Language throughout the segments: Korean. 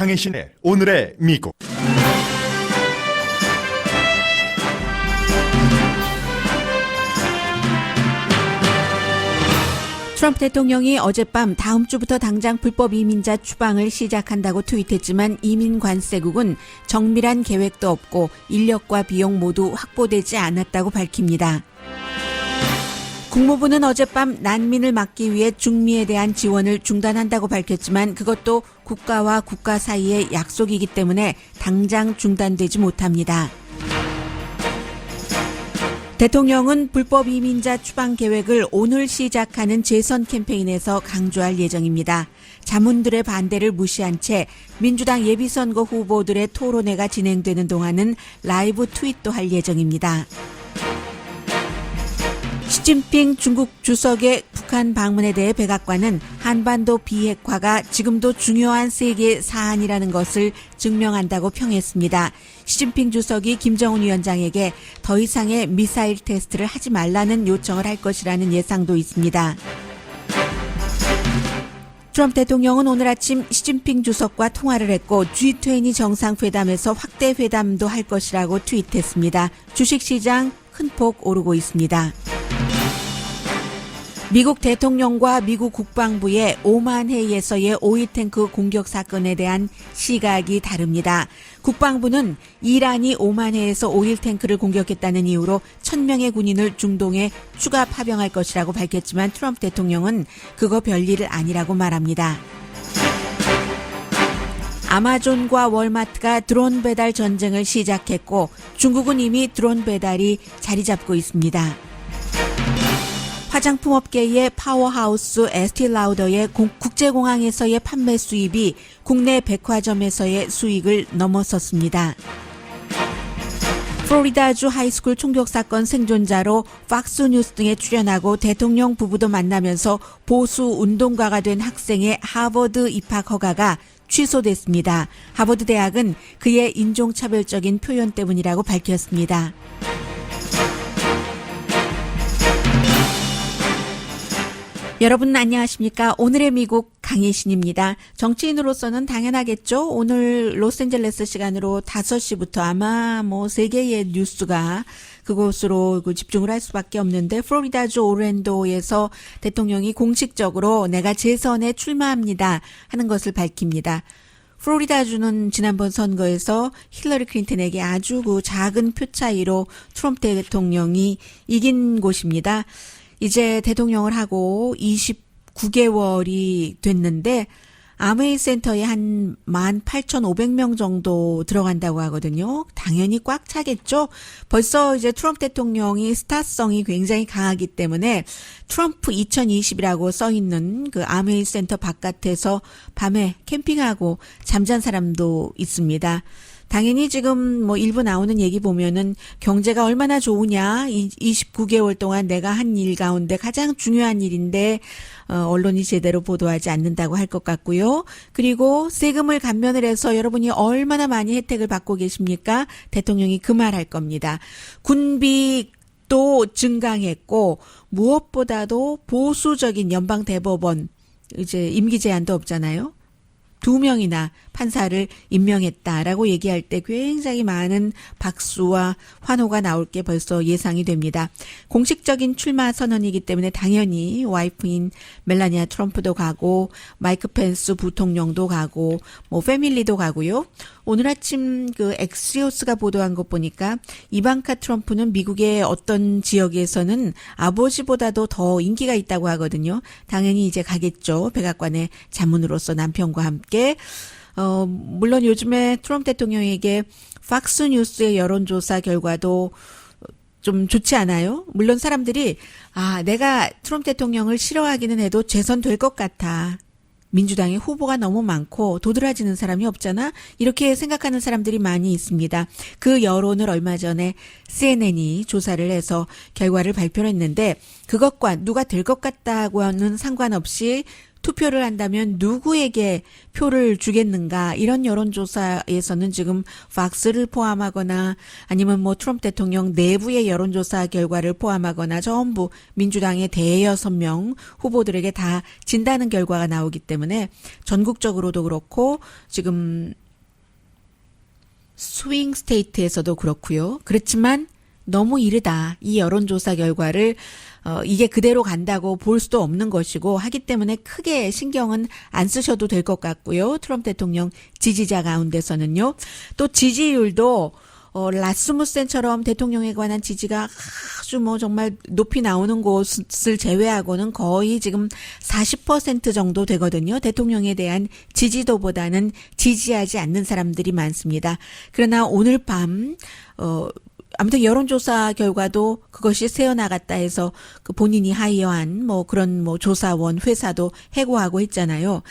강혜신의 오늘의 미국. 트럼프 대통령이 어젯밤 다음 주부터 당장 불법 이민자 추방을 시작한다고 트윗했지만 이민 관세국은 정밀한 계획도 없고 인력과 비용 모두 확보되지 않았다고 밝힙니다. 국무부는 어젯밤 난민을 막기 위해 중미에 대한 지원을 중단한다고 밝혔지만 그것도 국가와 국가 사이의 약속이기 때문에 당장 중단되지 못합니다. 대통령은 불법 이민자 추방 계획을 오늘 시작하는 재선 캠페인에서 강조할 예정입니다. 자문들의 반대를 무시한 채 민주당 예비선거 후보들의 토론회가 진행되는 동안은 라이브 트윗도 할 예정입니다. 시진핑 중국 주석의 북한 방문에 대해 백악관은 한반도 비핵화가 지금도 중요한 세계 사안이라는 것을 증명한다고 평했습니다. 시진핑 주석이 김정은 위원장에게 더 이상의 미사일 테스트를 하지 말라는 요청을 할 것이라는 예상도 있습니다. 트럼프 대통령은 오늘 아침 시진핑 주석과 통화를 했고 G20 정상회담에서 확대 회담도 할 것이라고 트윗했습니다. 주식시장 큰 폭 오르고 있습니다. 미국 대통령과 미국 국방부의 오만해에서의 오일탱크 공격 사건에 대한 시각이 다릅니다. 국방부는 이란이 오만해에서 오일탱크를 공격했다는 이유로 1,000명의 군인을 중동에 추가 파병할 것이라고 밝혔지만 트럼프 대통령은 그거 별일 아니라고 말합니다. 아마존과 월마트가 드론 배달 전쟁을 시작했고 중국은 이미 드론 배달이 자리 잡고 있습니다. 화장품 업계의 파워하우스 에스티라우더의 국제공항에서의 판매 수입이 국내 백화점에서의 수익을 넘어섰습니다. 플로리다주 하이스쿨 총격 사건 생존자로 팍스뉴스 등에 출연하고 대통령 부부도 만나면서 보수 운동가가 된 학생의 하버드 입학 허가가 취소됐습니다. 하버드 대학은 그의 인종차별적인 표현 때문이라고 밝혔습니다. 여러분 안녕하십니까? 오늘의 미국 강혜신입니다. 정치인으로서는 당연하겠죠? 오늘 로스앤젤레스 시간으로 5시부터 아마 세계의 뉴스가 그곳으로 집중을 할 수밖에 없는데 플로리다주 오랜도에서 대통령이 공식적으로 내가 재선에 출마합니다 하는 것을 밝힙니다. 플로리다주는 지난번 선거에서 힐러리 클린턴에게 아주 작은 표 차이로 트럼프 대통령이 이긴 곳입니다. 이제 대통령을 하고 29개월이 됐는데 아메이 센터에 한 18,500명 정도 들어간다고 하거든요. 당연히 꽉 차겠죠. 벌써 이제 트럼프 대통령이 스타성이 굉장히 강하기 때문에 트럼프 2020이라고 써 있는 그 아메이 센터 바깥에서 밤에 캠핑하고 잠잔 사람도 있습니다. 당연히 지금 일부 나오는 얘기 보면은 경제가 얼마나 좋으냐, 29개월 동안 내가 한 일 가운데 가장 중요한 일인데 언론이 제대로 보도하지 않는다고 할 것 같고요. 그리고 세금을 감면을 해서 여러분이 얼마나 많이 혜택을 받고 계십니까? 대통령이 그 말 할 겁니다. 군비도 증강했고 무엇보다도 보수적인 연방 대법원 이제 임기 제한도 없잖아요. 2명이나 판사를 임명했다라고 얘기할 때 굉장히 많은 박수와 환호가 나올 게 벌써 예상이 됩니다. 공식적인 출마 선언이기 때문에 당연히 와이프인 멜라니아 트럼프도 가고 마이크 펜스 부통령도 가고 패밀리도 가고요. 오늘 아침 그 엑시오스가 보도한 것 보니까 이방카 트럼프는 미국의 어떤 지역에서는 아버지보다도 더 인기가 있다고 하거든요. 당연히 이제 가겠죠. 백악관의 자문으로서 남편과 함께. 물론 요즘에 트럼프 대통령에게 팍스뉴스의 여론조사 결과도 좀 좋지 않아요? 물론 사람들이 내가 트럼프 대통령을 싫어하기는 해도 재선될 것 같아. 민주당의 후보가 너무 많고 도드라지는 사람이 없잖아. 이렇게 생각하는 사람들이 많이 있습니다. 그 여론을 얼마 전에 CNN이 조사를 해서 결과를 발표를 했는데 그것과 누가 될 것 같다고는 상관없이 투표를 한다면 누구에게 표를 주겠는가 이런 여론조사에서는 지금 팍스를 포함하거나 아니면 뭐 트럼프 대통령 내부의 여론조사 결과를 포함하거나 전부 민주당의 대여섯 명 후보들에게 다 진다는 결과가 나오기 때문에 전국적으로도 그렇고 지금 스윙 스테이트에서도 그렇고요. 그렇지만 너무 이르다. 이 여론조사 결과를 이게 그대로 간다고 볼 수도 없는 것이고 하기 때문에 크게 신경은 안 쓰셔도 될 것 같고요. 트럼프 대통령 지지자 가운데서는요. 또 지지율도 라스무센처럼 대통령에 관한 지지가 아주 뭐 정말 높이 나오는 곳을 제외하고는 거의 지금 40% 정도 되거든요. 대통령에 대한 지지도보다는 지지하지 않는 사람들이 많습니다. 그러나 오늘 밤 아무튼 여론조사 결과도 그것이 새어나갔다 해서 그 본인이 하이어한 뭐 그런 뭐 조사원 회사도 해고하고 했잖아요.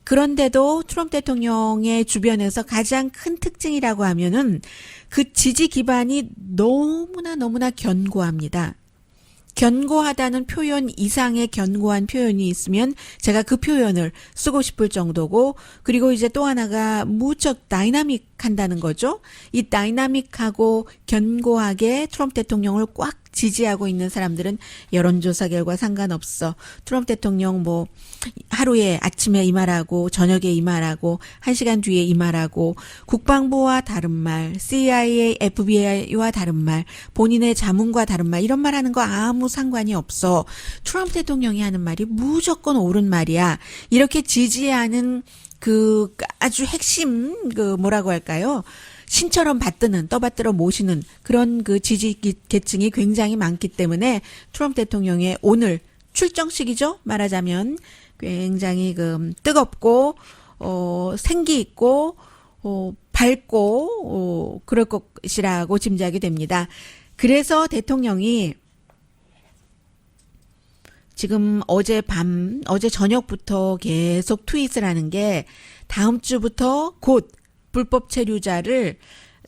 그런데도 트럼프 대통령의 주변에서 가장 큰 특징이라고 하면은 그 지지 기반이 너무나 견고합니다. 견고하다는 표현 이상의 견고한 표현이 있으면 제가 그 표현을 쓰고 싶을 정도고, 그리고 이제 또 하나가 무척 다이나믹한다는 거죠. 이 다이나믹하고 견고하게 트럼프 대통령을 꽉 지지하고 있는 사람들은 여론조사 결과 상관없어. 트럼프 대통령 뭐 하루에 아침에 이 말하고 저녁에 이 말하고 1시간 뒤에 이 말하고 국방부와 다른 말, CIA, FBI와 다른 말, 본인의 자문과 다른 말 이런 말하는 거 아무 상관이 없어. 트럼프 대통령이 하는 말이 무조건 옳은 말이야. 이렇게 지지하는 그 아주 핵심 그 뭐라고 할까요? 신처럼 받드는 떠받들어 모시는 그런 그 지지 계층이 굉장히 많기 때문에 트럼프 대통령의 오늘 출정식이죠. 말하자면 굉장히 그 뜨겁고 생기 있고 밝고 그럴 것이라고 짐작이 됩니다. 그래서 대통령이 지금 어제 저녁부터 계속 트윗을 하는 게 다음 주부터 곧 불법 체류자를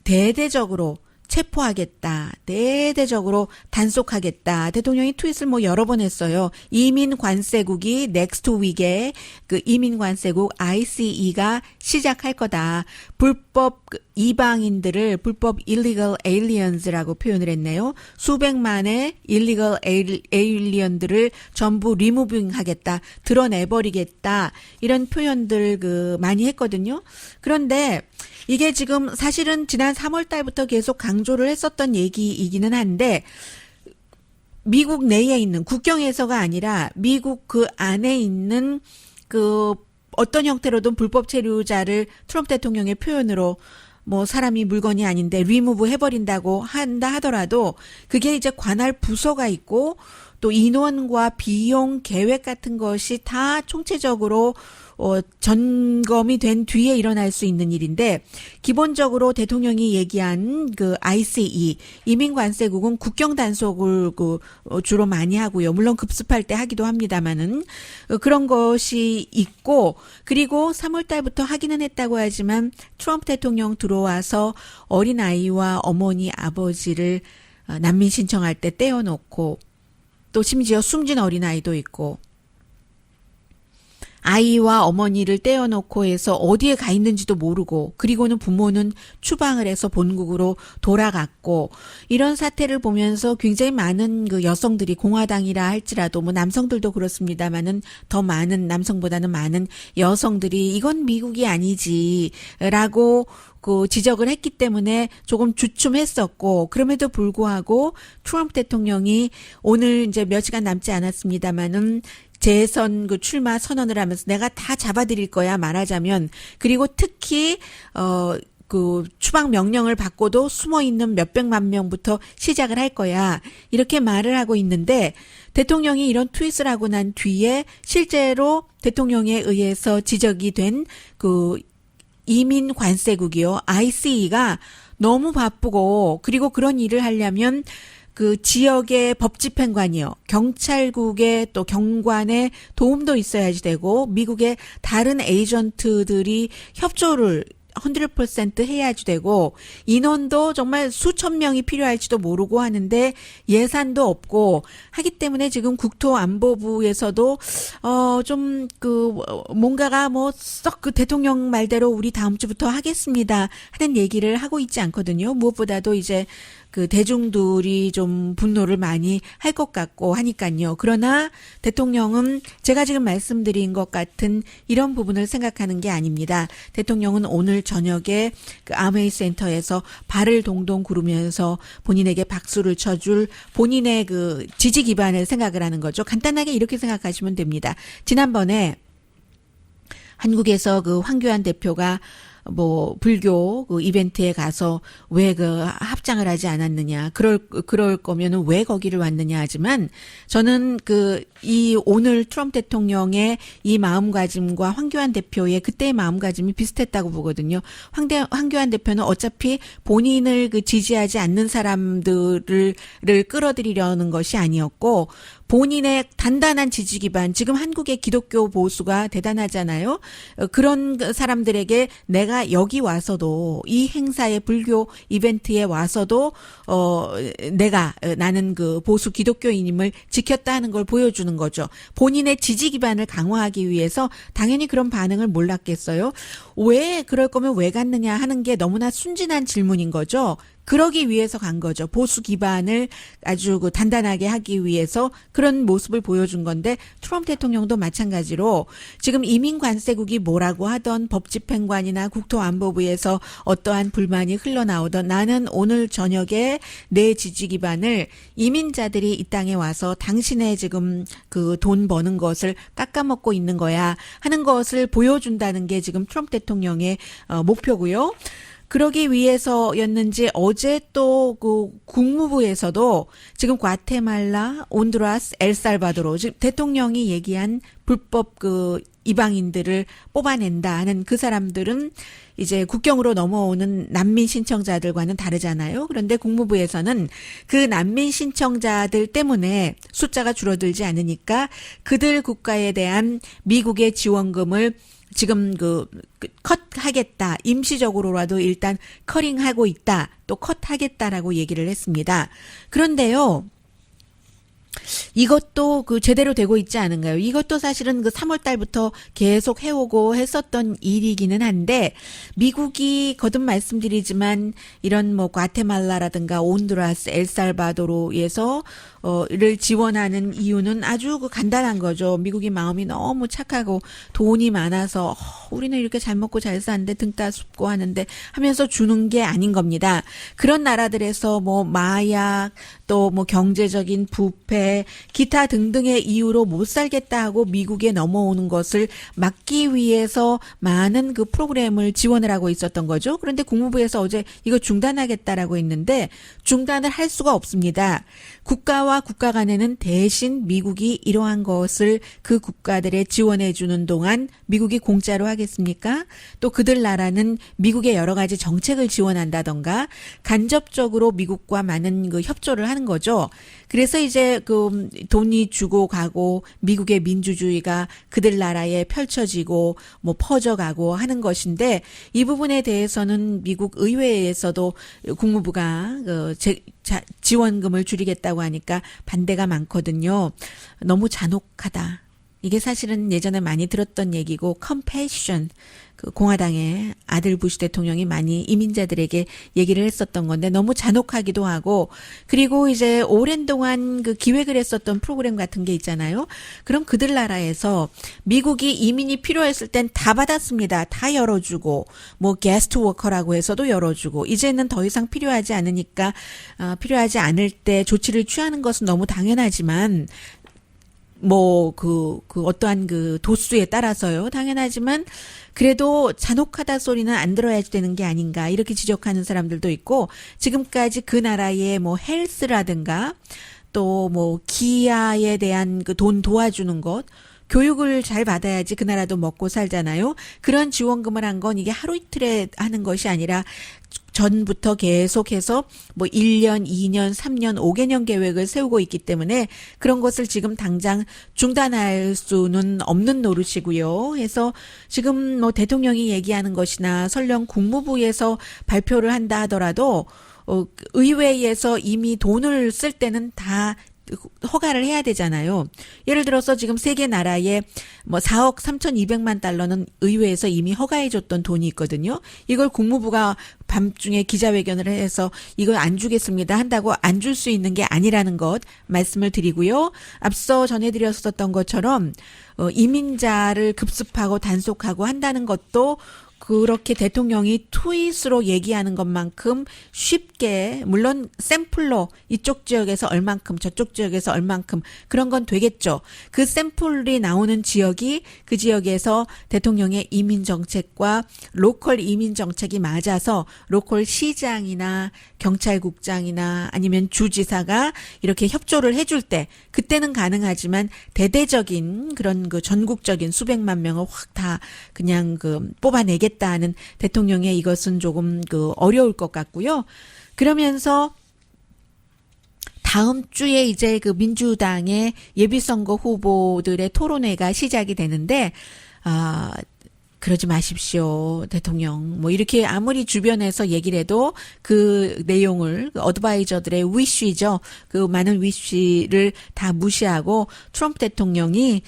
대대적으로 체포하겠다. 대대적으로 단속하겠다. 대통령이 트윗을 뭐 여러 번 했어요. 이민 관세국이 넥스트 윅에 그 이민 관세국 ICE가 시작할 거다. 불법 이방인들을 불법 illegal aliens라고 표현을 했네요. 수백만의 illegal alien들을 전부 리무빙 하겠다. 드러내버리겠다. 이런 표현들 많이 했거든요. 그런데 이게 지금 사실은 지난 3월 달부터 계속 강조를 했었던 얘기이기는 한데, 미국 내에 있는 국경에서가 아니라 미국 그 안에 있는 그 어떤 형태로든 불법 체류자를 트럼프 대통령의 표현으로 뭐 사람이 물건이 아닌데 리무브 해버린다고 한다 하더라도 그게 이제 관할 부서가 있고 또 인원과 비용 계획 같은 것이 다 총체적으로 점검이 된 뒤에 일어날 수 있는 일인데, 기본적으로 대통령이 얘기한 그 ICE 이민관세국은 국경 단속을 주로 많이 하고요. 물론 급습할 때 하기도 합니다만은 그런 것이 있고, 그리고 3월 달부터 하기는 했다고 하지만 트럼프 대통령 들어와서 어린 아이와 어머니 아버지를 난민 신청할 때 떼어놓고, 또 심지어 숨진 어린 아이도 있고, 아이와 어머니를 떼어놓고 해서 어디에 가 있는지도 모르고, 그리고는 부모는 추방을 해서 본국으로 돌아갔고, 이런 사태를 보면서 굉장히 많은 그 여성들이, 공화당이라 할지라도 뭐 남성들도 그렇습니다만은 더 많은, 남성보다는 많은 여성들이 이건 미국이 아니지라고 그 지적을 했기 때문에 조금 주춤했었고, 그럼에도 불구하고 트럼프 대통령이 오늘 이제 몇 시간 남지 않았습니다만은 재선 그 출마 선언을 하면서 내가 다 잡아드릴 거야, 말하자면. 그리고 특히 그 추방 명령을 받고도 숨어 있는 몇백만 명부터 시작을 할 거야, 이렇게 말을 하고 있는데, 대통령이 이런 트윗을 하고 난 뒤에 실제로 대통령에 의해서 지적이 된 그 이민 관세국이요, ICE가 너무 바쁘고, 그리고 그런 일을 하려면 그 지역의 법집행관이요, 경찰국의 또 경관의 도움도 있어야지 되고, 미국의 다른 에이전트들이 100% 해야지 되고 인원도 정말 수천 명이 필요할지도 모르고 하는데 예산도 없고 하기 때문에 지금 국토안보부에서도 좀 뭔가가 뭐 썩 그 대통령 말대로 우리 다음 주부터 하겠습니다 하는 얘기를 하고 있지 않거든요. 무엇보다도 이제 그 대중들이 좀 분노를 많이 할 것 같고 하니까요. 그러나 대통령은 제가 지금 말씀드린 것 같은 이런 부분을 생각하는 게 아닙니다. 대통령은 오늘 저녁에 그 아메이 센터에서 발을 동동 구르면서 본인에게 박수를 쳐줄 본인의 그 지지 기반을 생각을 하는 거죠. 간단하게 이렇게 생각하시면 됩니다. 지난번에 한국에서 그 황교안 대표가 뭐 불교 그 이벤트에 가서 왜 그 합장을 하지 않았느냐, 그럴 거면은 왜 거기를 왔느냐 하지만 저는 이 오늘 트럼프 대통령의 이 마음가짐과 황교안 대표의 그때의 마음가짐이 비슷했다고 보거든요. 황교안 대표는 어차피 본인을 그 지지하지 않는 사람들을 끌어들이려는 것이 아니었고 본인의 단단한 지지 기반, 지금 한국의 기독교 보수가 대단하잖아요. 그런 사람들에게 내가 여기 와서도 이 행사의 불교 이벤트에 와서도 나는 그 보수 기독교인임을 지켰다 하는 걸 보여주는 거죠. 본인의 지지 기반을 강화하기 위해서 당연히 그런 반응을 몰랐겠어요. 왜 그럴 거면 왜 갔느냐 하는 게 너무나 순진한 질문인 거죠. 그러기 위해서 간 거죠. 보수 기반을 아주 그 단단하게 하기 위해서 그런 모습을 보여준 건데 트럼프 대통령도 마찬가지로 지금 이민관세국이 뭐라고 하던 법집행관이나 국토안보부에서 어떠한 불만이 흘러나오던 나는 오늘 저녁에 내 지지 기반을 이민자들이 이 땅에 와서 당신의 지금 그 돈 버는 것을 깎아먹고 있는 거야 하는 것을 보여준다는 게 지금 트럼프 대통령의 목표고요. 그러기 위해서였는지 어제 또 그 국무부에서도 지금 과테말라, 온두라스, 엘살바도르 지금 대통령이 얘기한 불법 그 이방인들을 뽑아낸다 하는 그 사람들은 이제 국경으로 넘어오는 난민 신청자들과는 다르잖아요. 그런데 국무부에서는 그 난민 신청자들 때문에 숫자가 줄어들지 않으니까 그들 국가에 대한 미국의 지원금을 지금 컷하겠다. 임시적으로라도 일단 커링하고 있다. 또 컷하겠다라고 얘기를 했습니다. 그런데요. 이것도 제대로 되고 있지 않은가요? 이것도 사실은 3월 달부터 계속 해오고 했었던 일이기는 한데, 미국이 거듭 말씀드리지만, 이런 과테말라라든가 온두라스, 엘살바도르에서, 를 지원하는 이유는 아주 간단한 거죠. 미국이 마음이 너무 착하고 돈이 많아서, 우리는 이렇게 잘 먹고 잘 사는데 등 따숩고 하는데 하면서 주는 게 아닌 겁니다. 그런 나라들에서 마약, 또 경제적인 부패, 기타 등등의 이유로 못 살겠다 하고 미국에 넘어오는 것을 막기 위해서 많은 그 프로그램을 지원을 하고 있었던 거죠. 그런데 국무부에서 어제 이거 중단하겠다라고 했는데 중단을 할 수가 없습니다. 국가와 국가 간에는 대신 미국이 이러한 것을 그 국가들에 지원해 주는 동안 미국이 공짜로 하겠습니까? 또 그들 나라는 미국의 여러 가지 정책을 지원한다던가 간접적으로 미국과 많은 협조를 하는 거죠. 그래서 이제 돈이 주고 가고 미국의 민주주의가 그들 나라에 펼쳐지고 퍼져가고 하는 것인데 이 부분에 대해서는 미국 의회에서도 국무부가 지원금을 줄이겠다고 하니까 반대가 많거든요. 너무 잔혹하다. 이게 사실은 예전에 많이 들었던 얘기고 컴패션, 공화당의 아들 부시 대통령이 많이 이민자들에게 얘기를 했었던 건데 너무 잔혹하기도 하고 그리고 이제 오랜 동안 기획을 했었던 프로그램 같은 게 있잖아요. 그럼 그들 나라에서 미국이 이민이 필요했을 땐 다 받았습니다. 다 열어주고 게스트 워커라고 해서도 열어주고 이제는 더 이상 필요하지 않으니까 필요하지 않을 때 조치를 취하는 것은 너무 당연하지만 어떠한 도수에 따라서요. 당연하지만 그래도 잔혹하다 소리는 안 들어야 되는 게 아닌가 이렇게 지적하는 사람들도 있고 지금까지 그 나라의 헬스라든가 또 기아에 대한 돈 도와주는 것 교육을 잘 받아야지 그 나라도 먹고 살잖아요. 그런 지원금을 한 건 이게 하루 이틀에 하는 것이 아니라 전부터 계속해서 뭐 1년, 2년, 3년, 5개년 계획을 세우고 있기 때문에 그런 것을 지금 당장 중단할 수는 없는 노릇이고요. 해서 지금 뭐 대통령이 얘기하는 것이나 설령 국무부에서 발표를 한다 하더라도 의회에서 이미 돈을 쓸 때는 다 허가를 해야 되잖아요. 예를 들어서 지금 세 개 나라에 뭐 4억 3,200만 달러는 의회에서 이미 허가해줬던 돈이 있거든요. 이걸 국무부가 밤중에 기자회견을 해서 이걸 안 주겠습니다 한다고 안 줄 수 있는 게 아니라는 것 말씀을 드리고요. 앞서 전해드렸었던 것처럼 이민자를 급습하고 단속하고 한다는 것도 그렇게 대통령이 트윗으로 얘기하는 것만큼 쉽게 물론 샘플로 이쪽 지역에서 얼만큼 저쪽 지역에서 얼만큼 그런 건 되겠죠. 그 샘플이 나오는 지역이 그 지역에서 대통령의 이민 정책과 로컬 이민 정책이 맞아서 로컬 시장이나 경찰국장이나 아니면 주지사가 이렇게 협조를 해줄 때 그때는 가능하지만 대대적인 그런 그 전국적인 수백만 명을 확 다 그냥 그 뽑아내겠다는 대통령의 이것은 조금 그 어려울 것 같고요. 그러면서 다음 주에 이제 그 민주당의 예비선거 후보들의 토론회가 시작이 되는데 그러지 마십시오, 대통령. 뭐 이렇게 아무리 주변에서 얘기를 해도 그 내용을 어드바이저들의 위시죠. 그 많은 위시를 다 무시하고 트럼프 대통령이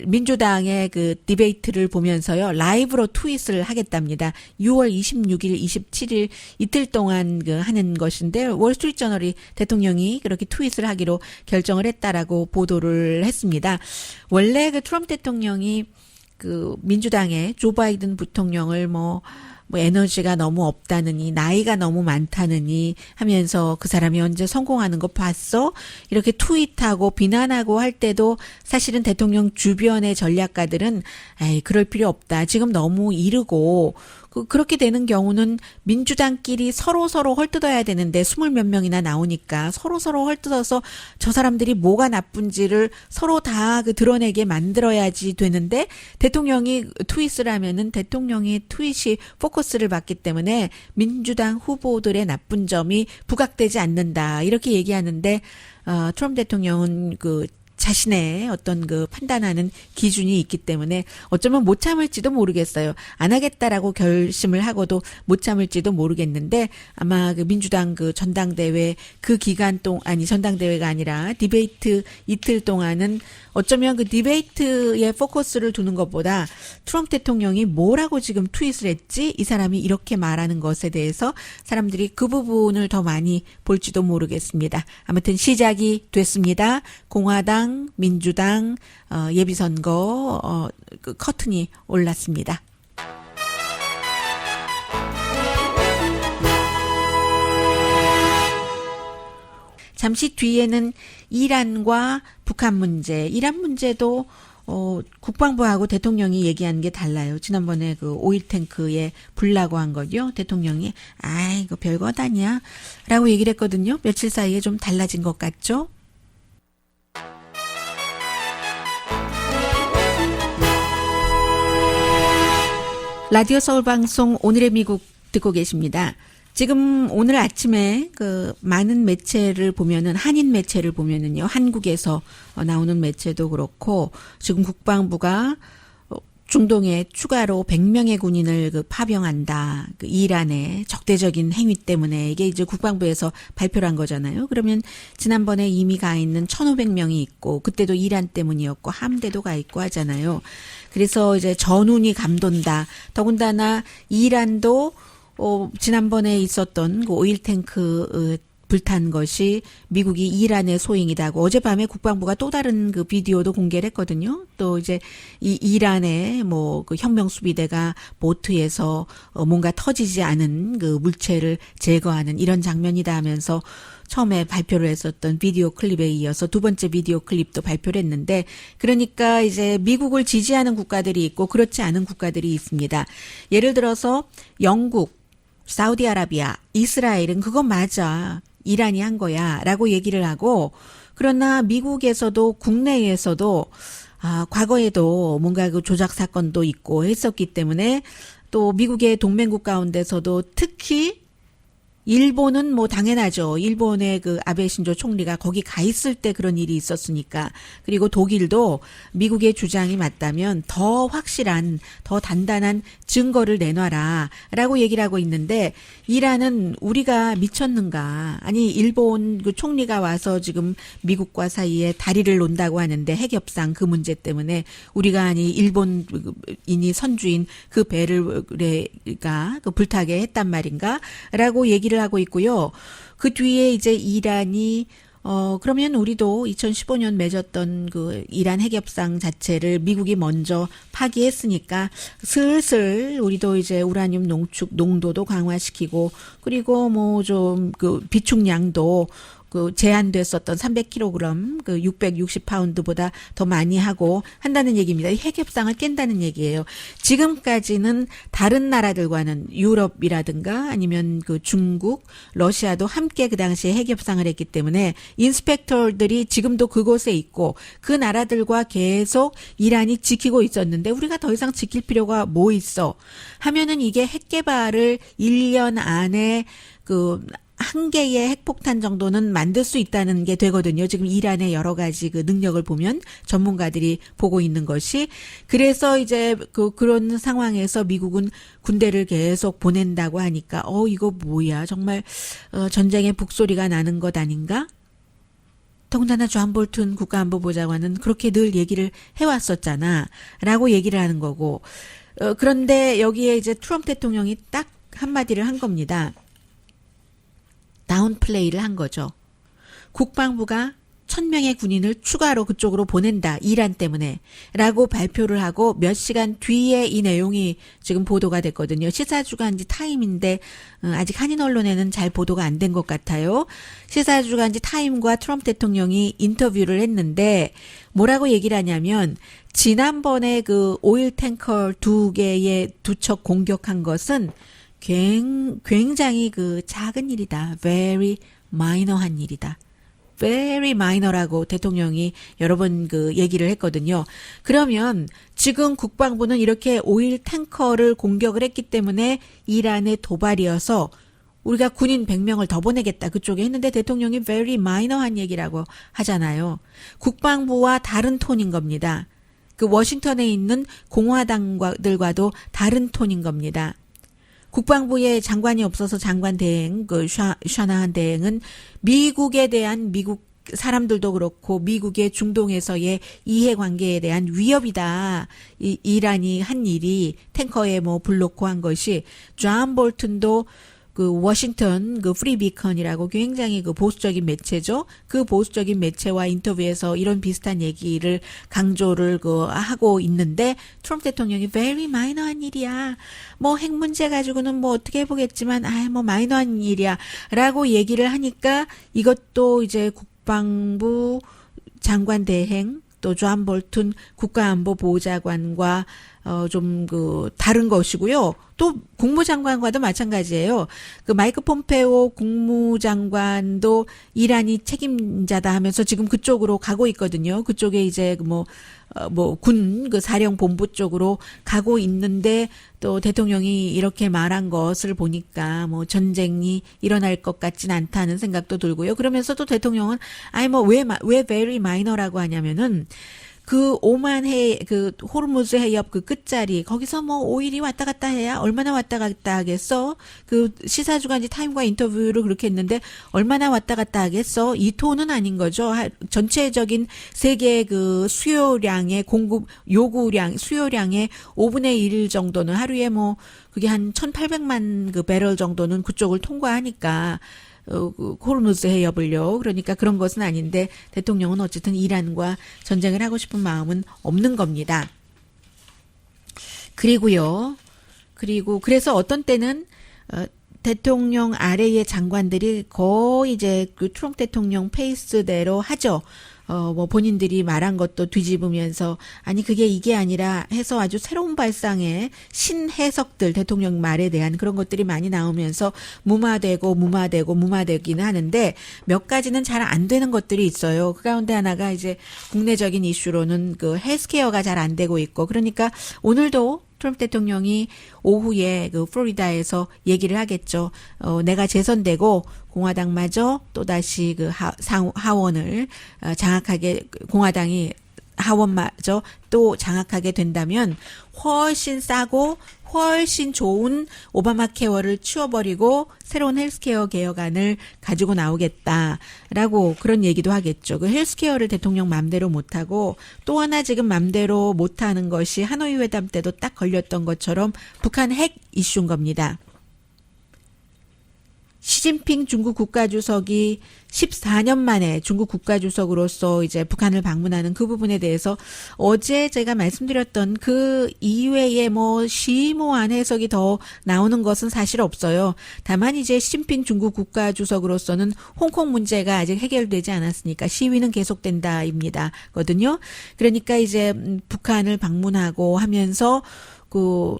민주당의 그 디베이트를 보면서요. 라이브로 트윗을 하겠답니다. 6월 26일, 27일 이틀 동안 그 하는 것인데 월스트리트저널이 대통령이 그렇게 트윗을 하기로 결정을 했다라고 보도를 했습니다. 원래 그 트럼프 대통령이 그 민주당의 조 바이든 부통령을 뭐 에너지가 너무 없다느니 나이가 너무 많다느니 하면서 그 사람이 언제 성공하는 거 봤어? 이렇게 트윗하고 비난하고 할 때도 사실은 대통령 주변의 전략가들은 에이 그럴 필요 없다. 지금 너무 이르고 그렇게 되는 경우는 민주당끼리 서로 헐뜯어야 되는데 20몇 명이나 나오니까 서로 헐뜯어서 저 사람들이 뭐가 나쁜지를 서로 다 그 드러내게 만들어야지 되는데 대통령이 트윗을 하면은 대통령의 트윗이 포커스를 받기 때문에 민주당 후보들의 나쁜 점이 부각되지 않는다. 이렇게 얘기하는데 트럼프 대통령은 그 자신의 어떤 그 판단하는 기준이 있기 때문에 어쩌면 못 참을지도 모르겠어요. 안 하겠다라고 결심을 하고도 못 참을지도 모르겠는데 아마 그 민주당 그 전당대회 그 기간 동안 아니 전당대회가 아니라 디베이트 이틀 동안은 어쩌면 그 디베이트에 포커스를 두는 것보다 트럼프 대통령이 뭐라고 지금 트윗을 했지? 이 사람이 이렇게 말하는 것에 대해서 사람들이 그 부분을 더 많이 볼지도 모르겠습니다. 아무튼 시작이 됐습니다. 공화당, 민주당 예비선거 그 커튼이 올랐습니다. 잠시 뒤에는 이란과 북한 문제, 이란 문제도 국방부하고 대통령이 얘기하는 게 달라요. 지난번에 그 오일 탱크에 불 나고 한 거죠. 대통령이 이거 별거 아니야 라고 얘기를 했거든요. 며칠 사이에 좀 달라진 것 같죠? 라디오 서울 방송 오늘의 미국 듣고 계십니다. 지금 오늘 아침에 그 많은 매체를 보면은 한인 매체를 보면은요. 한국에서 나오는 매체도 그렇고 지금 국방부가 중동에 추가로 100명의 군인을 그 파병한다. 그 이란의 적대적인 행위 때문에 이게 이제 국방부에서 발표를 한 거잖아요. 그러면 지난번에 이미 가 있는 1,500명이 있고 그때도 이란 때문이었고 함대도 가 있고 하잖아요. 그래서 이제 전운이 감돈다. 더군다나 이란도 지난번에 있었던 그 오일 탱크 불탄 것이 미국이 이란의 소행이다고 어젯밤에 국방부가 또 다른 그 비디오도 공개를 했거든요. 또 이제 이 이란의 뭐 그 혁명수비대가 보트에서 뭔가 터지지 않은 그 물체를 제거하는 이런 장면이다 하면서 처음에 발표를 했었던 비디오 클립에 이어서 두 번째 비디오 클립도 발표를 했는데 그러니까 이제 미국을 지지하는 국가들이 있고 그렇지 않은 국가들이 있습니다. 예를 들어서 영국, 사우디아라비아, 이스라엘은 그거 맞아. 이란이 한 거야. 라고 얘기를 하고 그러나 미국에서도 국내에서도 과거에도 뭔가 그 조작 사건도 있고 했었기 때문에 또 미국의 동맹국 가운데서도 특히 일본은 뭐 당연하죠. 일본의 그 아베 신조 총리가 거기 가 있을 때 그런 일이 있었으니까. 그리고 독일도 미국의 주장이 맞다면 더 확실한, 더 단단한 증거를 내놔라라고 얘기를 하고 있는데, 이란은 우리가 미쳤는가? 아니 일본 그 총리가 와서 지금 미국과 사이에 다리를 논다고 하는데, 핵협상 그 문제 때문에 우리가 아니 일본인이 선주인 그 배를가 그 불타게 했단 말인가?라고 얘기를 하고 있고요. 그 뒤에 이제 이란이 그러면 우리도 2015년 맺었던 그 이란 핵협상 자체를 미국이 먼저 파기했으니까 슬슬 우리도 이제 우라늄 농축 농도도 강화시키고, 그리고 뭐 좀 그 비축량도 그 제한됐었던 300kg, 그 660파운드보다 더 많이 하고 한다는 얘기입니다. 핵협상을 깬다는 얘기예요. 지금까지는 다른 나라들과는 유럽이라든가 아니면 그 중국, 러시아도 함께 그 당시에 핵협상을 했기 때문에 인스펙터들이 지금도 그곳에 있고 그 나라들과 계속 이란이 지키고 있었는데, 우리가 더 이상 지킬 필요가 뭐 있어 하면은 이게 핵 개발을 1년 안에 그 한 개의 핵폭탄 정도는 만들 수 있다는 게 되거든요. 지금 이란의 여러 가지 그 능력을 보면 전문가들이 보고 있는 것이. 그래서 이제 그런 상황에서 미국은 군대를 계속 보낸다고 하니까 이거 뭐야? 정말 전쟁의 북소리가 나는 것 아닌가? 더군다나 존 볼튼 국가안보보좌관은 그렇게 늘 얘기를 해왔었잖아 라고 얘기를 하는 거고, 그런데 여기에 이제 트럼프 대통령이 딱 한마디를 한 겁니다. 다운플레이를 한 거죠. 국방부가 1000명의 군인을 추가로 그쪽으로 보낸다. 이란 때문에. 라고 발표를 하고 몇 시간 뒤에 이 내용이 지금 보도가 됐거든요. 시사주간지 타임인데 아직 한인 언론에는 잘 보도가 안 된 것 같아요. 시사주간지 타임과 트럼프 대통령이 인터뷰를 했는데 뭐라고 얘기를 하냐면, 지난번에 그 오일 탱커 2개의 두 척 공격한 것은 굉장히 그 작은 일이다. very minor한 일이다. very minor라고 대통령이 여러 번 그 얘기를 했거든요. 그러면 지금 국방부는 이렇게 오일 탱커를 공격을 했기 때문에 이란의 도발이어서 우리가 군인 100명을 더 보내겠다 그쪽에 했는데, 대통령이 very minor한 얘기라고 하잖아요. 국방부와 다른 톤인 겁니다. 그 워싱턴에 있는 공화당들과도 다른 톤인 겁니다. 국방부에 장관이 없어서 장관 대행, 그 샤나한 대행은 미국에 대한 미국 사람들도 그렇고 미국의 중동에서의 이해관계에 대한 위협이다. 이란이 한 일이 탱커에 뭐 불 놓고 한 것이. 존 볼튼도 그 워싱턴 그 프리비컨이라고 굉장히 그 보수적인 매체죠. 그 보수적인 매체와 인터뷰에서 이런 비슷한 얘기를 강조를 그 하고 있는데, 트럼프 대통령이 very minor한 일이야. 뭐 핵 문제 가지고는 뭐 어떻게 해보겠지만 뭐 마이너한 일이야라고 얘기를 하니까, 이것도 이제 국방부 장관 대행 또 존 볼튼 국가안보보좌관과 좀 그 다른 것이고요. 또 국무장관과도 마찬가지예요. 그 마이크 폼페오 국무장관도 이란이 책임자다 하면서 지금 그쪽으로 가고 있거든요. 그쪽에 이제 군 그 사령본부 쪽으로 가고 있는데, 또 대통령이 이렇게 말한 것을 보니까 뭐 전쟁이 일어날 것 같진 않다는 생각도 들고요. 그러면서 또 대통령은 왜 very minor라고 하냐면은, 그 오만 그 호르무즈 해협 그 끝자리 거기서 뭐 오일이 왔다 갔다 해야 얼마나 왔다 갔다 하겠어? 그 시사주간지 타임과 인터뷰를 그렇게 했는데 얼마나 왔다 갔다 하겠어? 이 톤은 아닌 거죠. 전체적인 세계 그 수요량의 수요량의 5분의 1 정도는 하루에 뭐 그게 한 1800만 그 배럴 정도는 그쪽을 통과하니까 호르무즈 해협을요. 그러니까 그런 것은 아닌데, 대통령은 어쨌든 이란과 전쟁을 하고 싶은 마음은 없는 겁니다. 그래서 어떤 때는 대통령 아래의 장관들이 거의 이제 그 트럼프 대통령 페이스대로 하죠. 뭐 본인들이 말한 것도 뒤집으면서 아니 그게 이게 아니라 해서 아주 새로운 발상의 신해석들, 대통령 말에 대한 그런 것들이 많이 나오면서 무마되기는 하는데, 몇 가지는 잘 안 되는 것들이 있어요. 그 가운데 하나가 이제 국내적인 이슈로는 그 헬스케어가 잘 안 되고 있고, 그러니까 오늘도 트럼프 대통령이 오후에 그 플로리다에서 얘기를 하겠죠. 내가 재선되고 공화당마저 또다시 그 하원을 장악하게, 공화당이 하원마저 또 장악하게 된다면 훨씬 싸고 훨씬 좋은 오바마 케어를 치워버리고 새로운 헬스케어 개혁안을 가지고 나오겠다라고 그런 얘기도 하겠죠. 그 헬스케어를 대통령 맘대로 못하고 또 하나 지금 맘대로 못하는 것이 하노이 회담 때도 딱 걸렸던 것처럼 북한 핵 이슈인 겁니다. 시진핑 중국 국가주석이 14년 만에 중국 국가주석으로서 이제 북한을 방문하는 그 부분에 대해서 어제 제가 말씀드렸던 그 이외에 뭐 심오한 해석이 더 나오는 것은 사실 없어요. 다만 이제 시진핑 중국 국가주석으로서는 홍콩 문제가 아직 해결되지 않았으니까 시위는 계속된다입니다. 거든요. 그러니까 이제 북한을 방문하고 하면서 그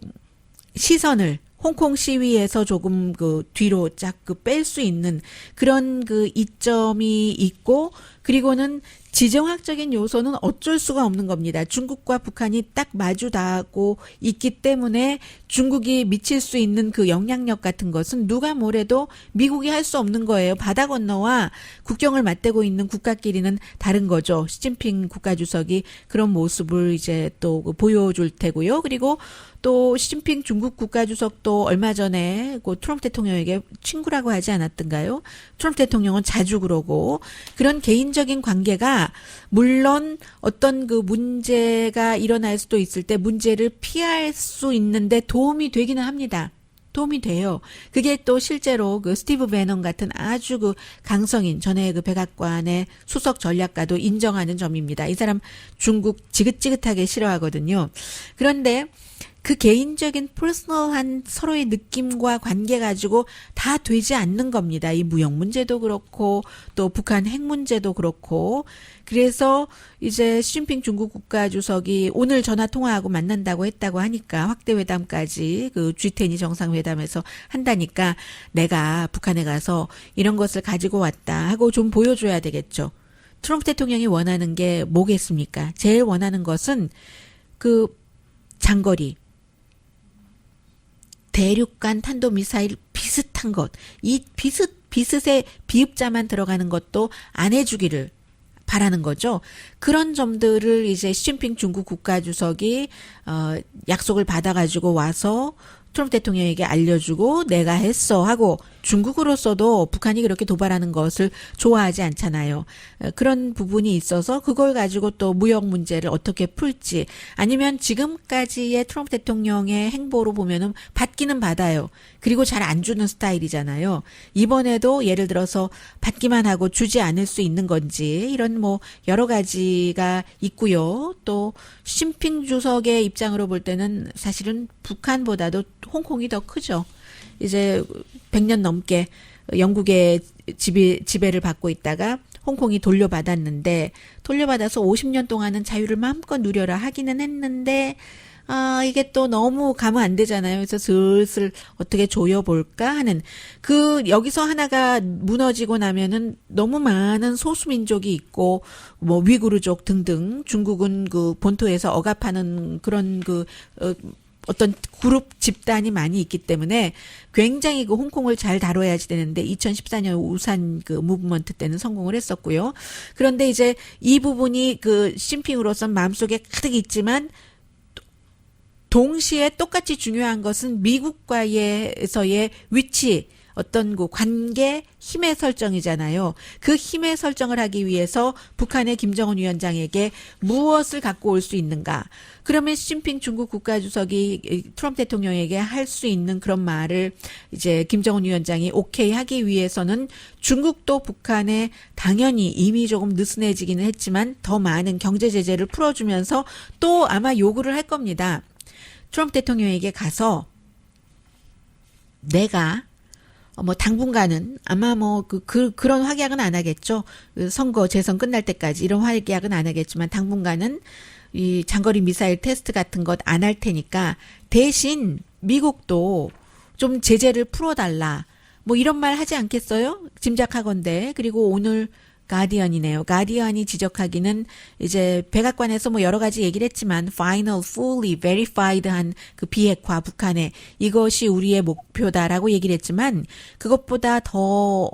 시선을 홍콩 시위에서 조금 그 뒤로 쫙 그 뺄 수 있는 그런 그 이점이 있고, 그리고는 지정학적인 요소는 어쩔 수가 없는 겁니다. 중국과 북한이 딱 마주다하고 있기 때문에 중국이 미칠 수 있는 그 영향력 같은 것은 누가 뭐래도 미국이 할 수 없는 거예요. 바다 건너와 국경을 맞대고 있는 국가끼리는 다른 거죠. 시진핑 국가주석이 그런 모습을 이제 또 보여줄 테고요. 그리고 또 시진핑 중국 국가주석도 얼마 전에 그 트럼프 대통령에게 친구라고 하지 않았던가요? 트럼프 대통령은 자주 그러고, 그런 개인적인 관계가 물론 어떤 그 문제가 일어날 수도 있을 때 문제를 피할 수 있는데 도움이 되기는 합니다. 도움이 돼요. 그게 또 실제로 그 스티브 배넌 같은 아주 그 강성인 전에 그 백악관의 수석 전략가도 인정하는 점입니다. 이 사람 중국 지긋지긋하게 싫어하거든요. 그런데 그 개인적인 퍼스널한 서로의 느낌과 관계 가지고 다 되지 않는 겁니다. 이 무역 문제도 그렇고 또 북한 핵 문제도 그렇고. 그래서 이제 시진핑 중국 국가주석이 오늘 전화 통화하고 만난다고 했다고 하니까 확대 회담까지 그 G20 정상회담에서 한다니까 내가 북한에 가서 이런 것을 가지고 왔다 하고 좀 보여줘야 되겠죠. 트럼프 대통령이 원하는 게 뭐겠습니까? 제일 원하는 것은 그 장거리 대륙간 탄도미사일 비슷한 것, 이 비슷의 비읍자만 들어가는 것도 안 해주기를 바라는 거죠. 그런 점들을 이제 시진핑 중국 국가주석이 약속을 받아가지고 와서 트럼프 대통령에게 알려주고 내가 했어 하고, 중국으로서도 북한이 그렇게 도발하는 것을 좋아하지 않잖아요. 그런 부분이 있어서 그걸 가지고 또 무역 문제를 어떻게 풀지, 아니면 지금까지의 트럼프 대통령의 행보로 보면은 받기는 받아요. 그리고 잘 안 주는 스타일이잖아요. 이번에도 예를 들어서 받기만 하고 주지 않을 수 있는 건지, 이런 뭐 여러 가지가 있고요. 또 시진핑 주석의 입장으로 볼 때는 사실은 북한보다도 홍콩이 더 크죠. 이제 100년 넘게 영국의 지배를 받고 있다가 홍콩이 돌려받았는데, 돌려받아서 50년 동안은 자유를 마음껏 누려라 하기는 했는데 이게 또 너무 가면 안 되잖아요. 그래서 슬슬 어떻게 조여볼까 하는, 그 여기서 하나가 무너지고 나면은 너무 많은 소수민족이 있고 뭐 위구르족 등등 중국은 그 본토에서 억압하는 그런 그 어떤 그룹 집단이 많이 있기 때문에 굉장히 그 홍콩을 잘 다뤄야지 되는데 2014년 우산 그 무브먼트 때는 성공을 했었고요. 그런데 이제 이 부분이 그 시진핑으로서는 마음속에 가득 있지만 동시에 똑같이 중요한 것은 미국과의서의 위치, 어떤 그 관계 힘의 설정이잖아요. 그 힘의 설정을 하기 위해서 북한의 김정은 위원장에게 무엇을 갖고 올 수 있는가. 그러면 시진핑 중국 국가주석이 트럼프 대통령에게 할 수 있는 그런 말을 이제 김정은 위원장이 오케이 하기 위해서는 중국도 북한에 당연히 이미 조금 느슨해지기는 했지만 더 많은 경제 제재를 풀어주면서 또 아마 요구를 할 겁니다. 트럼프 대통령에게 가서 내가 뭐 당분간은 아마 뭐 그런 확약은 안 하겠죠. 그 선거 재선 끝날 때까지 이런 확약은 안 하겠지만 당분간은 이 장거리 미사일 테스트 같은 것 안 할 테니까 대신 미국도 좀 제재를 풀어달라. 뭐 이런 말 하지 않겠어요? 짐작하건대. 그리고 오늘 가디언이네요. 가디언이 지적하기는 이제 백악관에서 뭐 여러 가지 얘기를 했지만 final, fully verified한 그 비핵화 북한의 이것이 우리의 목표다라고 얘기를 했지만 그것보다 더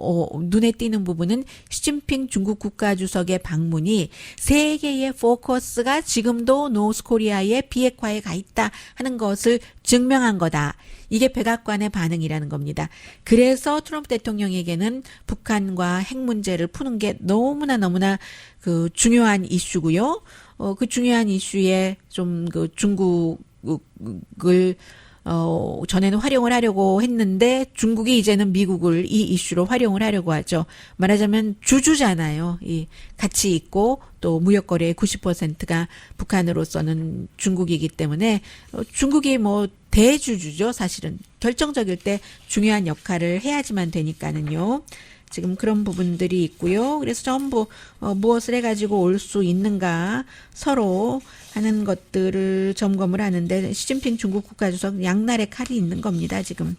눈에 띄는 부분은 시진핑 중국 국가주석의 방문이 세계의 포커스가 지금도 노스코리아의 비핵화에 가 있다 하는 것을 증명한 거다. 이게 백악관의 반응이라는 겁니다. 그래서 트럼프 대통령에게는 북한과 핵 문제를 푸는 게 너무나 그 중요한 이슈고요. 그 중요한 이슈에 좀 그 중국을 전에는 활용을 하려고 했는데 중국이 이제는 미국을 이 이슈로 활용을 하려고 하죠. 말하자면 주주잖아요. 이 같이 있고 또 무역 거래의 90%가 북한으로서는 중국이기 때문에 중국이 뭐 대주주죠. 사실은 결정적일 때 중요한 역할을 해야지만 되니까는요. 지금 그런 부분들이 있고요. 그래서 전부 무엇을 해가지고 올 수 있는가 서로 하는 것들을 점검을 하는데 시진핑 중국 국가주석 양날의 칼이 있는 겁니다. 지금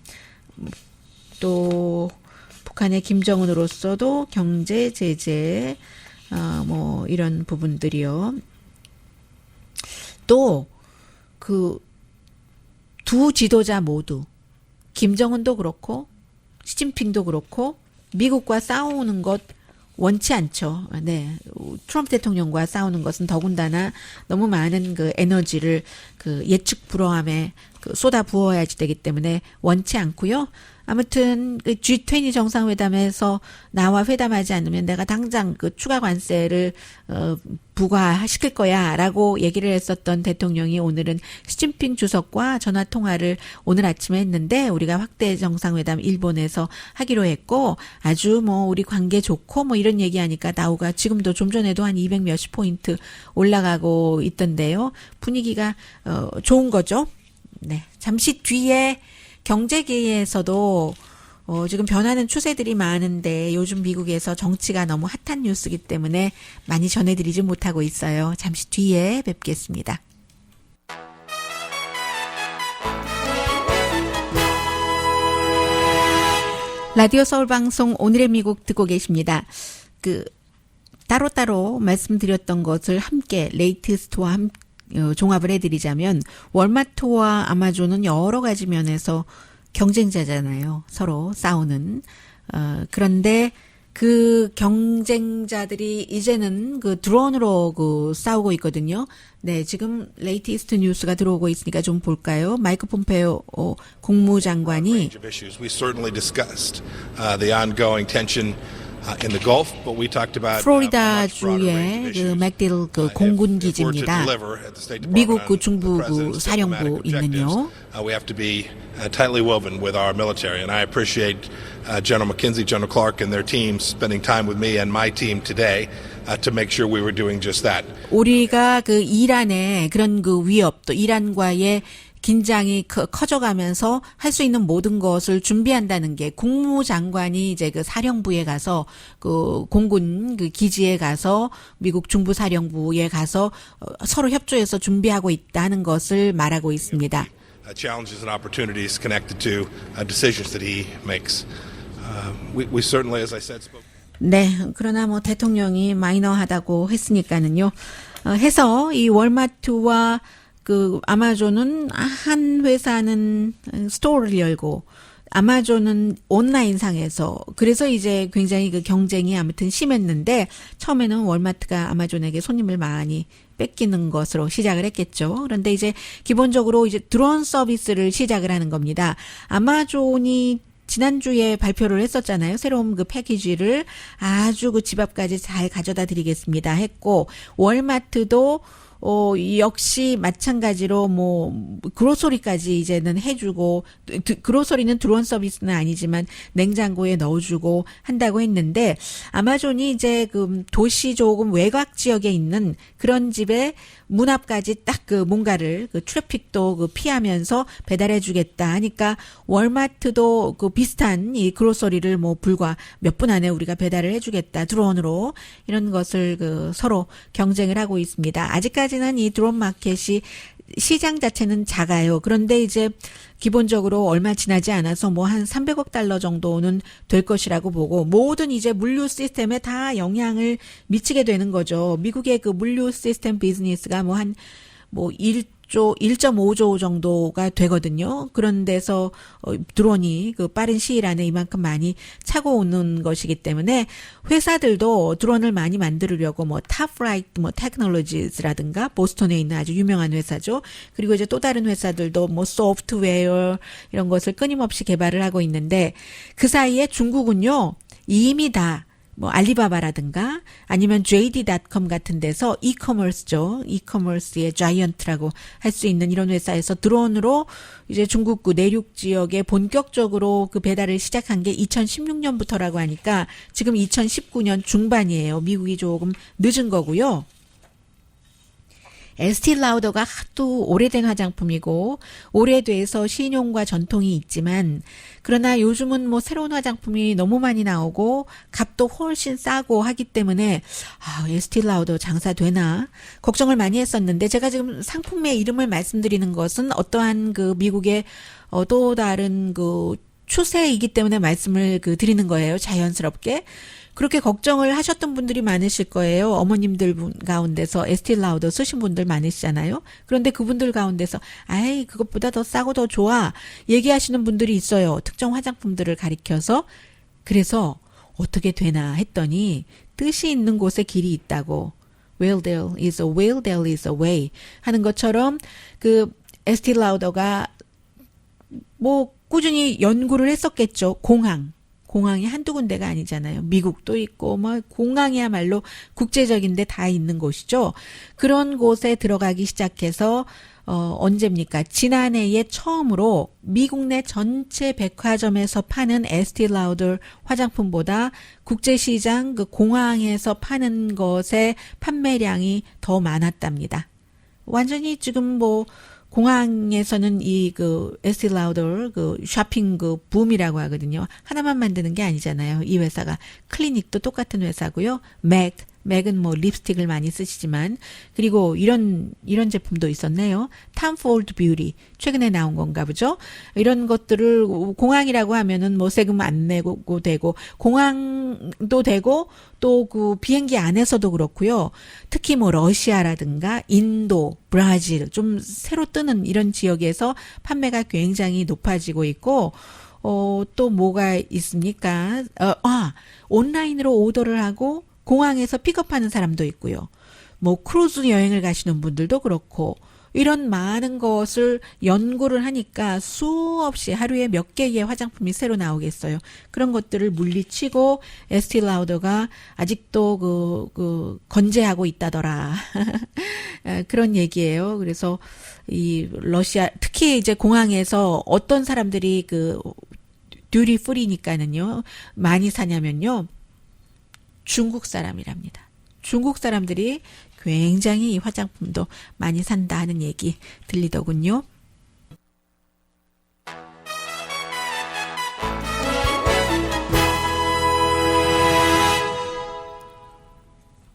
또 북한의 김정은으로서도 경제 제재 뭐 이런 부분들이요. 또 그 두 지도자 모두 김정은도 그렇고 시진핑도 그렇고 미국과 싸우는 것 원치 않죠. 네. 트럼프 대통령과 싸우는 것은 더군다나 너무 많은 그 에너지를 그 예측 불허함에 그 쏟아 부어야지 되기 때문에 원치 않고요. 아무튼 그 G20 정상회담에서 나와 회담하지 않으면 내가 당장 그 추가 관세를 부과시킬 거야라고 얘기를 했었던 대통령이 오늘은 시진핑 주석과 전화 통화를 오늘 아침에 했는데 우리가 확대 정상회담 일본에서 하기로 했고 아주 뭐 우리 관계 좋고 뭐 이런 얘기하니까 나우가 지금도 좀 전에도 한 200 몇십 포인트 올라가고 있던데요. 분위기가 좋은 거죠. 네. 잠시 뒤에 경제계에서도 지금 변하는 추세들이 많은데 요즘 미국에서 정치가 너무 핫한 뉴스이기 때문에 많이 전해드리지 못하고 있어요. 잠시 뒤에 뵙겠습니다. 라디오 서울방송 오늘의 미국 듣고 계십니다. 따로따로 말씀드렸던 것을 함께 레이티스트와 종합을 해드리자면 월마트와 아마존은 여러 가지 면에서 경쟁자잖아요. 서로 싸우는. 그런데 그 경쟁자들이 이제는 그 드론으로 싸우고 있거든요. 네, 지금 레이티스트 뉴스가 들어오고 있으니까 좀 볼까요? 마이크 폼페오 국무장관이 플로리다 주의 그 맥딜 그 공군 기지입니다. 미국 그 중부 그 사령부 있는요. We have to be tightly woven with our military, and I appreciate General McKinsey, General Clark, and their teams spending time with me and my team today to make sure we were doing just that. 우리가 그 이란의 그런 그 위협 또 이란과의 긴장이 커져가면서 할 수 있는 모든 것을 준비한다는 게 국무장관이 이제 그 사령부에 가서 그 공군 그 기지에 가서 미국 중부 사령부에 가서 서로 협조해서 준비하고 있다는 것을 말하고 있습니다. Challenges and opportunities connected to decisions that he makes. We certainly, as I said, spoke. 네, 그러나 뭐 대통령이 마이너하다고 했으니까는요. 해서 이 월마트와 그 아마존은 한 회사는 스토어를 열고 아마존은 온라인상에서 그래서 이제 굉장히 그 경쟁이 아무튼 심했는데 처음에는 월마트가 아마존에게 손님을 많이 뺏기는 것으로 시작을 했겠죠. 그런데 이제 기본적으로 이제 드론 서비스를 시작을 하는 겁니다. 아마존이 지난주에 발표를 했었잖아요. 새로운 그 패키지를 아주 그 집 앞까지 잘 가져다 드리겠습니다 했고 월마트도 역시 마찬가지로 뭐 그로소리까지 이제는 해주고 그로소리는 드론 서비스는 아니지만 냉장고에 넣어주고 한다고 했는데 아마존이 이제 그 도시 조금 외곽 지역에 있는 그런 집에 문 앞까지 딱 그 뭔가를 그 트래픽도 그 피하면서 배달해주겠다 하니까 월마트도 그 비슷한 이 그로소리를 뭐 불과 몇 분 안에 우리가 배달을 해주겠다 드론으로 이런 것을 그 서로 경쟁을 하고 있습니다. 아직까지는 이 드론 마켓이 시장 자체는 작아요. 그런데 이제 기본적으로 얼마 지나지 않아서 뭐 한 300억 달러 정도는 될 것이라고 보고 모든 이제 물류 시스템에 다 영향을 미치게 되는 거죠. 미국의 그 물류 시스템 비즈니스가 뭐 1.5조 정도가 되거든요. 그런 데서 드론이 그 빠른 시일 안에 이만큼 많이 차고 오는 것이기 때문에 회사들도 드론을 많이 만들려고 뭐 탑라이트 뭐 테크놀로지스라든가 보스턴에 있는 아주 유명한 회사죠. 그리고 이제 또 다른 회사들도 뭐 소프트웨어 이런 것을 끊임없이 개발을 하고 있는데 그 사이에 중국은요. 이미 다 뭐 알리바바라든가 아니면 JD.com 같은 데서 이커머스죠. 이커머스의 자이언트라고 할 수 있는 이런 회사에서 드론으로 이제 중국구 내륙 지역에 본격적으로 그 배달을 시작한 게 2016년부터라고 하니까 지금 2019년 중반이에요. 미국이 조금 늦은 거고요. 에스티 라우더가 하도 오래된 화장품이고 오래돼서 신용과 전통이 있지만 그러나 요즘은 뭐 새로운 화장품이 너무 많이 나오고 값도 훨씬 싸고 하기 때문에 에스티 라우더 장사 되나 걱정을 많이 했었는데 제가 지금 상품의 이름을 말씀드리는 것은 어떠한 그 미국의 또 다른 그 추세이기 때문에 말씀을 드리는 거예요. 자연스럽게. 그렇게 걱정을 하셨던 분들이 많으실 거예요. 어머님들 가운데서 에스티 라우더 쓰신 분들 많으시잖아요. 그런데 그분들 가운데서 그것보다 더 싸고 더 좋아 얘기하시는 분들이 있어요. 특정 화장품들을 가리켜서. 그래서 어떻게 되나 했더니 뜻이 있는 곳에 길이 있다고. Where there is a will, there is a way 하는 것처럼 그 에스티 라우더가 뭐 꾸준히 연구를 했었겠죠. 공항이 한두 군데가 아니잖아요. 미국도 있고 뭐 공항이야말로 국제적인데 다 있는 곳이죠. 그런 곳에 들어가기 시작해서 언제입니까? 지난해에 처음으로 미국 내 전체 백화점에서 파는 에스티 라우더 화장품보다 국제시장 그 공항에서 파는 것의 판매량이 더 많았답니다. 완전히 지금 뭐 공항에서는 이 에스티 라우더 쇼핑 붐이라고 하거든요. 하나만 만드는 게 아니잖아요. 이 회사가 클리닉도 똑같은 회사고요. 맥은 뭐 립스틱을 많이 쓰시지만 그리고 이런 제품도 있었네요. 탐 폴드 뷰티 최근에 나온 건가 보죠. 이런 것들을 공항이라고 하면은 뭐 세금 안 내고 되고 공항도 되고 또 그 비행기 안에서도 그렇고요. 특히 뭐 러시아라든가 인도, 브라질 좀 새로 뜨는 이런 지역에서 판매가 굉장히 높아지고 있고 또 뭐가 있습니까? 온라인으로 오더를 하고 공항에서 픽업하는 사람도 있고요. 뭐 크루즈 여행을 가시는 분들도 그렇고 이런 많은 것을 연구를 하니까 수없이 하루에 몇 개의 화장품이 새로 나오겠어요. 그런 것들을 물리치고 에스티 라우더가 아직도 건재하고 있다더라. 그런 얘기예요. 그래서 이 러시아 특히 이제 공항에서 어떤 사람들이 듀티 프리니까는요. 많이 사냐면요. 중국 사람이랍니다. 중국 사람들이 굉장히 이 화장품도 많이 산다 하는 얘기 들리더군요.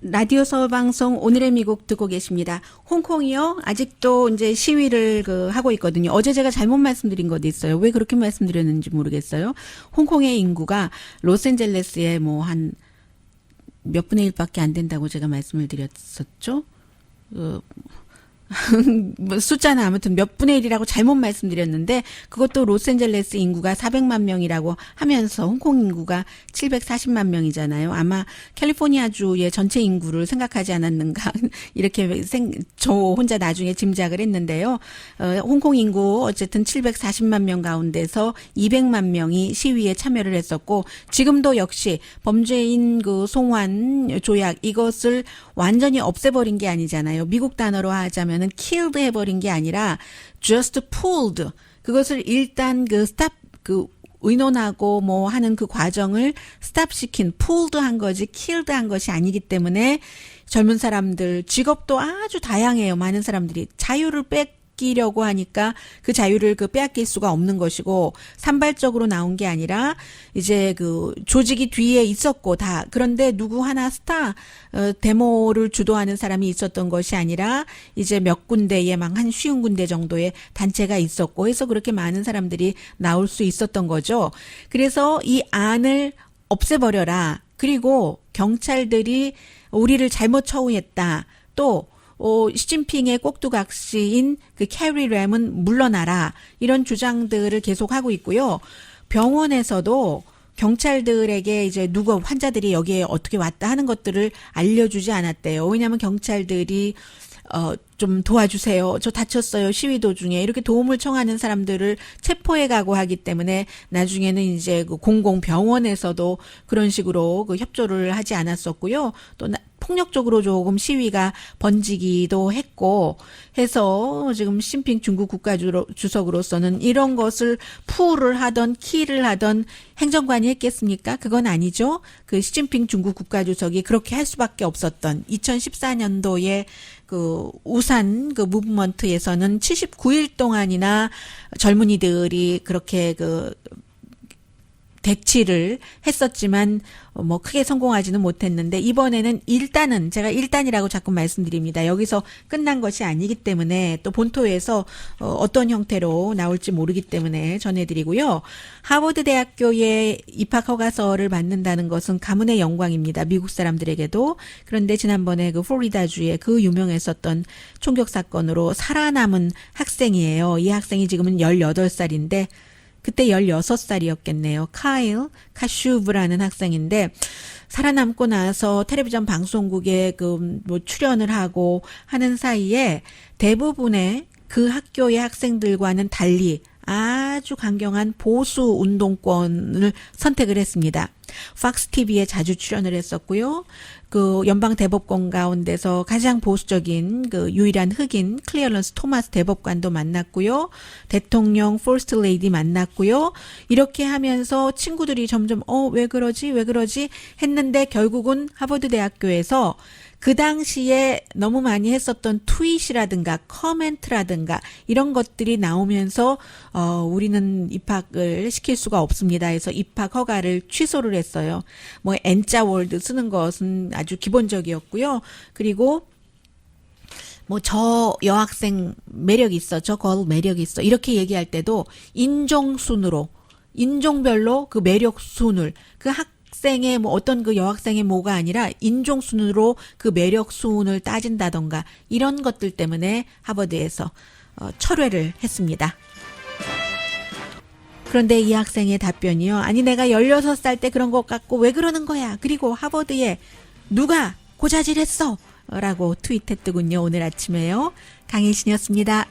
라디오 서울 방송 오늘의 미국 듣고 계십니다. 홍콩이요. 아직도 이제 시위를 하고 있거든요. 어제 제가 잘못 말씀드린 것도 있어요. 왜 그렇게 말씀드렸는지 모르겠어요. 홍콩의 인구가 로스앤젤레스에 뭐 한 몇 분의 1밖에 안 된다고 제가 말씀을 드렸었죠. 숫자는 아무튼 몇 분의 1이라고 잘못 말씀드렸는데 그것도 로스앤젤레스 인구가 400만 명이라고 하면서 홍콩 인구가 740만 명이잖아요. 아마 캘리포니아주의 전체 인구를 생각하지 않았는가 이렇게 저 혼자 나중에 짐작을 했는데요. 홍콩 인구 어쨌든 740만 명 가운데서 200만 명이 시위에 참여를 했었고 지금도 역시 범죄인 송환 조약 이것을 완전히 없애버린 게 아니잖아요. 미국 단어로 하자면 killed 해버린 게 아니라 just pulled 그것을 일단 stop 의논하고 뭐 하는 그 과정을 stop 시킨 pulled 한 거지 killed 한 것이 아니기 때문에 젊은 사람들 직업도 아주 다양해요. 많은 사람들이 자유를 뺏기 바뀌려고 하니까 그 자유를 빼앗길 수가 없는 것이고, 산발적으로 나온 게 아니라 이제 그 조직이 뒤에 있었고 다, 그런데 누구 하나 데모를 주도하는 사람이 있었던 것이 아니라 이제 몇 군데에 막 한 50군데 정도의 단체가 있었고 해서 그렇게 많은 사람들이 나올 수 있었던 거죠. 그래서 이 안을 없애버려라. 그리고 경찰들이 우리를 잘못 처우했다. 또 시진핑의 꼭두각시인 그 캐리 램은 물러나라. 이런 주장들을 계속하고 있고요. 병원에서도 경찰들에게 이제 환자들이 여기에 어떻게 왔다 하는 것들을 알려주지 않았대요. 왜냐하면 경찰들이 좀 도와주세요. 저 다쳤어요. 시위 도중에. 이렇게 도움을 청하는 사람들을 체포해 가고 하기 때문에 나중에는 이제 그 공공병원에서도 그런 식으로 그 협조를 하지 않았었고요. 또 폭력적으로 조금 시위가 번지기도 했고 해서 지금 시진핑 중국 국가주석으로서는 이런 것을 풀을 하던 키를 하던 행정관이 했겠습니까? 그건 아니죠. 그 시진핑 중국 국가주석이 그렇게 할 수밖에 없었던 2014년도에 그 우산 그 무브먼트에서는 79일 동안이나 젊은이들이 그렇게 그 대치를 했었지만 뭐 크게 성공하지는 못했는데 이번에는 제가 일단이라고 자꾸 말씀드립니다. 여기서 끝난 것이 아니기 때문에 또 본토에서 어떤 형태로 나올지 모르기 때문에 전해드리고요. 하버드 대학교에 입학 허가서를 받는다는 것은 가문의 영광입니다. 미국 사람들에게도. 그런데 지난번에 그 플로리다주에 그 유명했었던 총격 사건으로 살아남은 학생이에요. 이 학생이 지금은 18살인데 그때 16살이었겠네요. 카일 카슈브라는 학생인데 살아남고 나서 텔레비전 방송국에 출연을 하고 하는 사이에 대부분의 그 학교의 학생들과는 달리 아주 강경한 보수 운동권을 선택을 했습니다. 팍스 TV에 자주 출연을 했었고요. 그 연방 대법관 가운데서 가장 보수적인 그 유일한 흑인 클리어런스 토마스 대법관도 만났고요. 대통령 퍼스트 레이디 만났고요. 이렇게 하면서 친구들이 점점 왜 그러지 했는데 결국은 하버드 대학교에서 그 당시에 너무 많이 했었던 트윗이라든가 커멘트라든가 이런 것들이 나오면서 우리는 입학을 시킬 수가 없습니다. 해서 입학 허가를 취소를 했어요. 뭐 N자 월드 쓰는 것은 아주 기본적이었고요. 그리고 뭐 저 여학생 매력 있어, 저 걸 매력 있어 이렇게 얘기할 때도 인종별로 그 매력 순을 그 학생의 뭐 어떤 그 여학생의 뭐가 아니라 인종 순으로 그 매력 순을 따진다던가 이런 것들 때문에 하버드에서 철회를 했습니다. 그런데 이 학생의 답변이요. 아니 내가 16살 때 그런 것 같고 왜 그러는 거야. 그리고 하버드에 누가 고자질했어. 라고 트윗했더군요. 오늘 아침에요. 강혜신이었습니다.